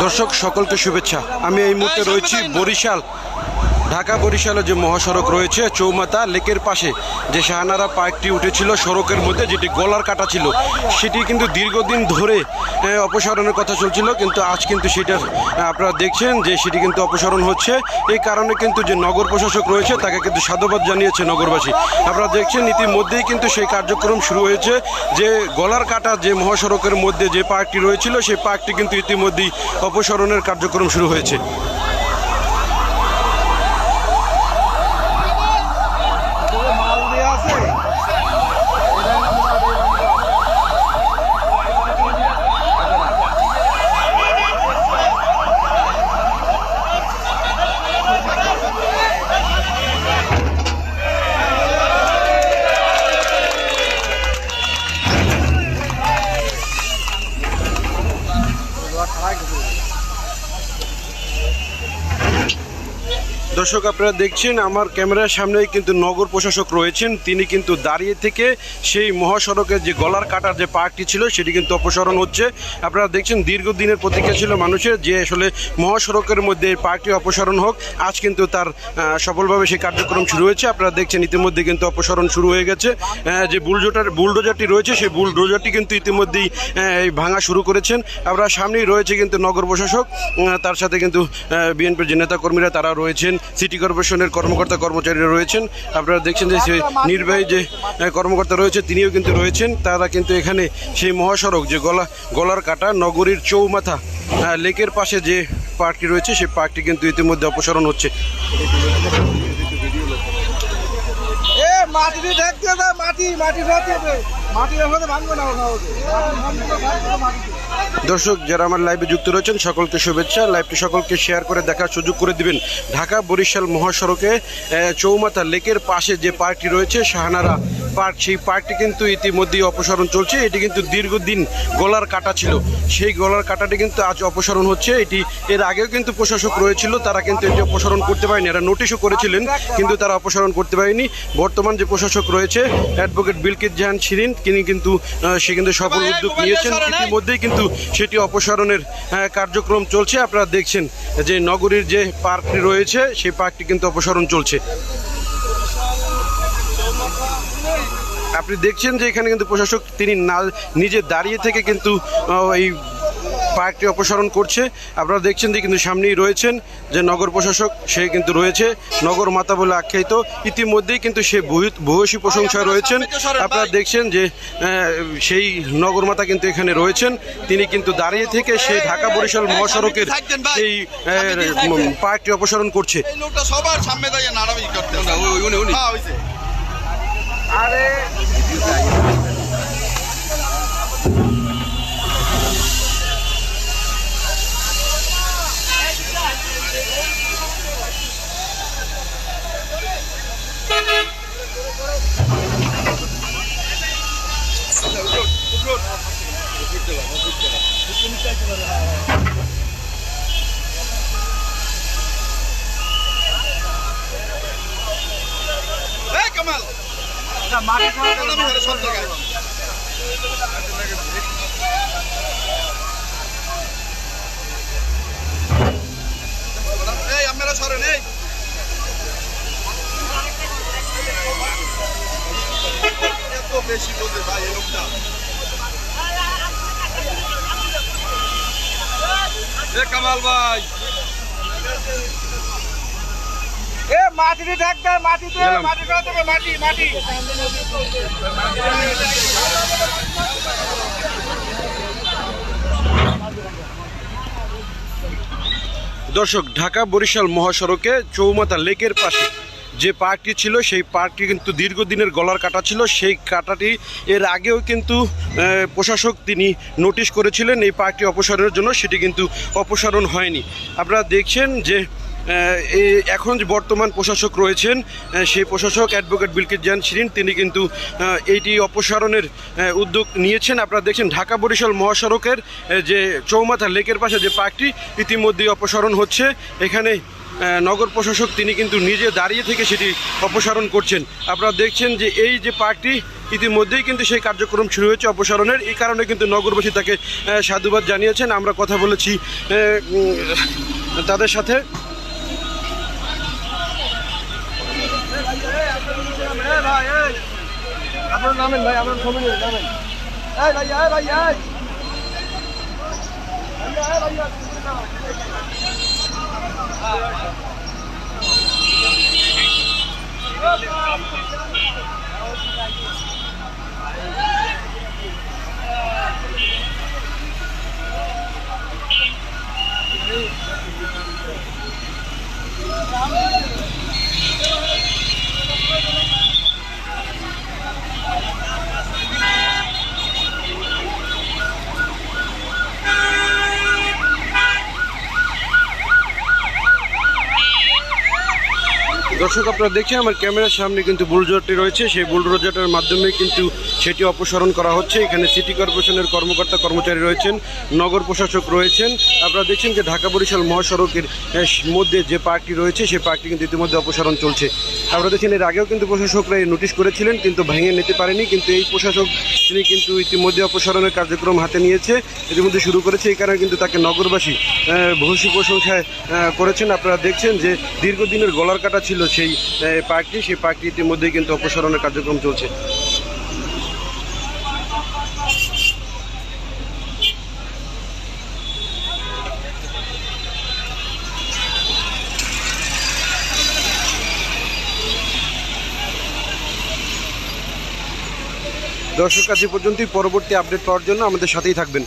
দর্শক সকলকে শুভেচ্ছা। আমি এই মুহূর্তে রয়েছি বরিশাল, ঢাকা বরিশালে যে মহাসড়ক রয়েছে চৌমাথা লেকের পাশে যে শাহানারা পার্কটি উঠেছিল সড়কের মধ্যে, যেটি গলার কাটা ছিল, সেটি কিন্তু দীর্ঘদিন ধরে অপসারণের কথা চলছিল, কিন্তু আজ কিন্তু সেটার আপনারা দেখছেন যে সেটি কিন্তু অপসারণ হচ্ছে। এই কারণে কিন্তু যে নগর প্রশাসক রয়েছে তাকে কিন্তু সাধুবাদ জানিয়েছে নগরবাসী। আপনারা দেখছেন ইতিমধ্যেই কিন্তু সেই কার্যক্রম শুরু হয়েছে, যে গলার কাটা যে মহাসড়কের মধ্যে যে পার্কটি রয়েছিল সেই পার্কটি কিন্তু ইতিমধ্যেই অপসারণের কার্যক্রম শুরু হয়েছে। দর্শক আপনারা দেখছেন আমার ক্যামেরার সামনেই কিন্তু নগর প্রশাসক রয়েছেন, তিনি কিন্তু দাঁড়িয়ে থেকে সেই মহাসড়কের যে গলার কাটার যে পার্কটি ছিল সেটি কিন্তু অপসারণ হচ্ছে। আপনারা দেখছেন দীর্ঘদিনের প্রতীক্ষা ছিল মানুষের যে আসলে মহাসড়কের মধ্যে এই পার্কটি অপসারণ হোক। আজ কিন্তু তার সফলভাবে সেই কার্যক্রম শুরু হয়েছে। আপনারা দেখছেন ইতিমধ্যে কিন্তু অপসারণ শুরু হয়ে গেছে। যে বুলডোজারটি রয়েছে সেই বুলডোজারটি কিন্তু ইতিমধ্যেই ভাঙা শুরু করেছেন। আপনারা সামনেই রয়েছে কিন্তু নগর প্রশাসক, তার সাথে কিন্তু বিএনপির যে নেতাকর্মীরা তারা রয়েছেন, সিটি কর্পোরেশনের কর্মকর্তা কর্মচারীরা রয়েছেন। আপনারা দেখছেন যে নির্বাহী যে কর্মকর্তা রয়েছে তিনিও কিন্তু রয়েছেন। তারা কিন্তু এখানে সেই মহাসড়ক যে গলার কাটা নগরীর চৌমাথা লেকের পাশে যে পার্কটি রয়েছে সেই পার্কটি কিন্তু ইতিমধ্যে অপসারণ হচ্ছে। দর্শক যারা আমার লাইভে যুক্ত রয়েছেন সকলকে শুভেচ্ছা। লাইভটি সকলকে শেয়ার করে দেখার সুযোগ করে দিবেন। ঢাকা বরিশাল মহাসড়কে চৌমাথা লেকের পাশে যে পার্কটি রয়েছে শাহানারা পার্ক, সেই পার্কটি কিন্তু ইতিমধ্যেই অপসারণ চলছে। এটি কিন্তু দীর্ঘদিন গলার কাটা ছিল, সেই গলার কাটাটি কিন্তু আজ অপসারণ হচ্ছে। এটি এর আগেও কিন্তু প্রশাসক রয়েছিল, তারা কিন্তু এটি অপসারণ করতে পারেনি। এরা নোটিশও করেছিলেন কিন্তু তারা অপসারণ করতে পারেনি। বর্তমান যে প্রশাসক রয়েছে অ্যাডভোকেট বিলকিস জাহান শিরিন, তিনি কিন্তু সে কিন্তু সফল উদ্যোগ নিয়েছেন। ইতিমধ্যেই কিন্তু সেটি অপসারণের কার্যক্রম চলছে। আপনারা দেখছেন যে নগরীর যে পার্কটি রয়েছে সেই পার্কটি কিন্তু অপসারণ চলছে। আপনি দেখছেন যে এখানে কিন্তু প্রশাসক তিনি নিজে দাঁড়িয়ে থেকে কিন্তু এই পার্কটি অপসারণ করছে। আপনারা দেখছেন যে কিন্তু সামনেই রয়েছেন যে নগর প্রশাসক, সে কিন্তু রয়েছে নগর মাতা বলে আখ্যায়িত। ইতিমধ্যেই কিন্তু সে ভূয়সী প্রশংসায় রয়েছেন। আপনারা দেখছেন যে সেই নগর মাতা কিন্তু এখানে রয়েছেন, তিনি কিন্তু দাঁড়িয়ে থেকে সেই ঢাকা বরিশাল মহাসড়কের সেই পার্কটি অপসারণ করছে। বেশি বোঝে ভাই এই লোকটা। কামাল ভাই মাটিতে ঢাকবে, মাটিতে মাটি দেবে, মাটি মাটি। দর্শক ঢাকা বরিশাল মহাসড়কে চৌমাথা লেকের পাশে যে পার্কটি ছিল সেই পার্কটি কিন্তু দীর্ঘদিনের গলার কাটা ছিল। সেই কাটাটি এর আগেও কিন্তু প্রশাসক তিনি নোটিশ করেছিলেন এই পার্কটি অপসারণের জন্য, সেটি কিন্তু অপসারণ হয়নি। আপনারা দেখছেন যে এখন যে বর্তমান প্রশাসক রয়েছেন সেই প্রশাসক অ্যাডভোকেট বিলকিস জাহান শিরিন, তিনি কিন্তু এইটি অপসারণের উদ্যোগ নিয়েছেন। আপনারা দেখছেন ঢাকা বরিশাল মহাসড়কের যে চৌমাথা লেকের পাশে যে পার্কটি ইতিমধ্যেই অপসারণ হচ্ছে। এখানে নগর প্রশাসক তিনি কিন্তু নিজে দাঁড়িয়ে থেকে সেটি অপসারণ করছেন। আপনারা দেখছেন যে এই যে পার্কটি ইতিমধ্যেই কিন্তু সেই কার্যক্রম শুরু হয়েছে অপসারণের। এই কারণে কিন্তু নগরবাসী তাকে সাধুবাদ জানিয়েছেন। আমরা কথা বলেছি তাদের সাথে। আপনার নামেন ভাই, আপনার ছবি নিয়ে নামেন। এই ভাই, এই ভাই, এই দর্শক আপনারা দেখছেন আমার ক্যামেরার সামনে কিন্তু বুলডোজারটি রয়েছে। সেই বুলডোজারটার মাধ্যমে কিন্তু সেটি অপসারণ করা হচ্ছে। এখানে সিটি কর্পোরেশনের কর্মকর্তা কর্মচারী রয়েছেন, নগর প্রশাসক রয়েছেন। আপনারা দেখছেন যে ঢাকা বরিশাল মহাসড়কের মধ্যে যে পার্কটি রয়েছে সেই পার্কটি কিন্তু ইতিমধ্যে অপসারণ চলছে। আপনারা দেখছেন এর আগেও কিন্তু প্রশাসকরা এই নোটিশ করেছিলেন, কিন্তু ভেঙে নিতে পারেনি। কিন্তু এই প্রশাসক তিনি কিন্তু ইতিমধ্যে অপসারণের কার্যক্রম হাতে নিয়েছে, ইতিমধ্যে শুরু করেছে। এই কারণে কিন্তু তাকে নগরবাসী ভূয়সী প্রশংসায় করেছেন। আপনারা দেখছেন যে দীর্ঘদিনের গলার কাটা ছিল সেই পার্কটি, সেই পার্কটি ইতিমধ্যেই কিন্তু অপসারণের কার্যক্রম চলছে। দর্শক আজ এ পর্যন্তই। পরবর্তী আপডেট পাওয়ার জন্য আমাদের সাথেই থাকবেন।